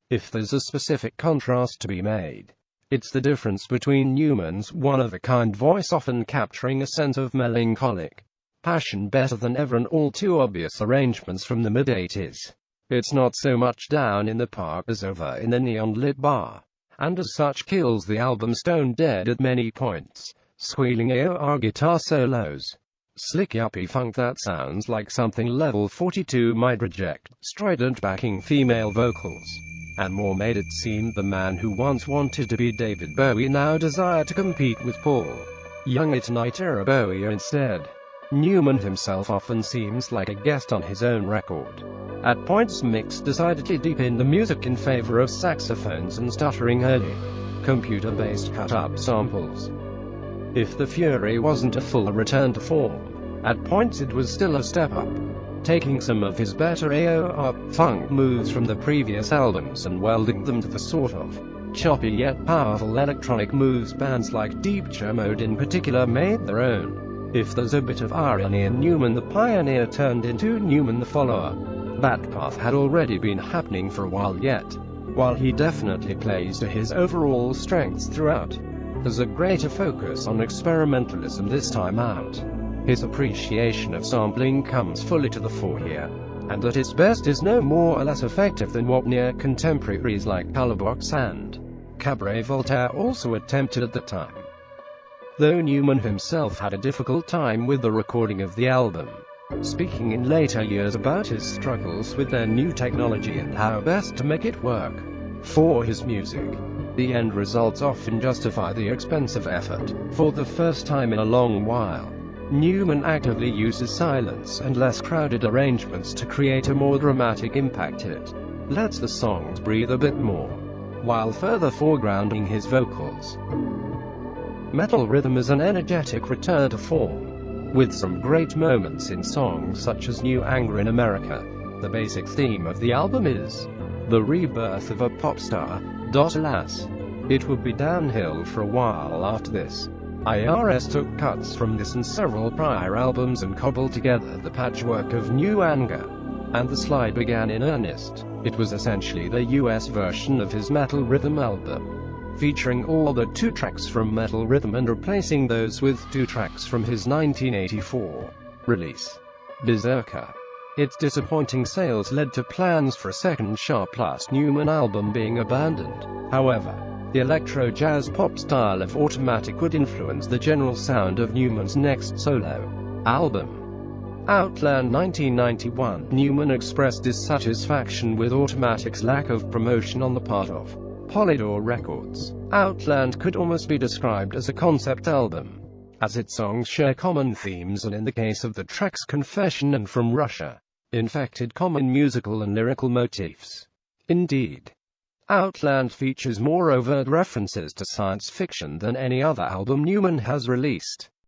If there's a specific contrast to be made, it's the difference between Numan's one-of-a-kind voice often capturing a sense of melancholic passion better than ever and all too obvious arrangements from the mid-80s. It's not so much down in the park as over in the neon-lit bar, and as such kills the album stone dead at many points. Squealing AOR guitar solos, slick yuppie funk that sounds like something Level 42 might reject, strident backing female vocals, and more made it seem the man who once wanted to be David Bowie now desired to compete with Paul Young at night-era Bowie instead. Numan himself often seems like a guest on his own record. At points mixed decidedly deep in the music in favor of saxophones and stuttering early, computer-based cut-up samples. If the Fury wasn't a full return to form, at points it was still a step up, taking some of his better AOR funk moves from the previous albums and welding them to the sort of choppy yet powerful electronic moves bands like Deep Mode in particular made their own. If there's a bit of irony in Numan the pioneer turned into Numan the follower, that path had already been happening for a while yet. While he definitely plays to his overall strengths throughout, there's a greater focus on experimentalism this time out. His appreciation of sampling comes fully to the fore here, and at its best is no more or less effective than what near contemporaries like Colorbox and Cabaret Voltaire also attempted at the time. Though Numan himself had a difficult time with the recording of the album, speaking in later years about his struggles with their new technology and how best to make it work for his music, the end results often justify the expensive effort. For the first time in a long while, Numan actively uses silence and less crowded arrangements to create a more dramatic impact. It lets the songs breathe a bit more, while further foregrounding his vocals. Metal Rhythm is an energetic return to form, with some great moments in songs such as New Anger in America. The basic theme of the album is the rebirth of a pop star. Alas, it would be downhill for a while after this. IRS took cuts from this and several prior albums and cobbled together the patchwork of New Anger, and the slide began in earnest. It was essentially the US version of his Metal Rhythm album, featuring all the 2 tracks from Metal Rhythm and replacing those with 2 tracks from his 1984 release, Berserker. Its disappointing sales led to plans for a second Sharp Plus Numan album being abandoned. However, the electro-jazz pop style of Automatic would influence the general sound of Numan's next solo album, Outland 1991. Numan expressed dissatisfaction with Automatic's lack of promotion on the part of Polydor Records. Outland could almost be described as a concept album, as its songs share common themes and in the case of the tracks Confession and From Russia, infected common musical and lyrical motifs. Indeed, Outland features more overt references to science fiction than any other album Numan has released.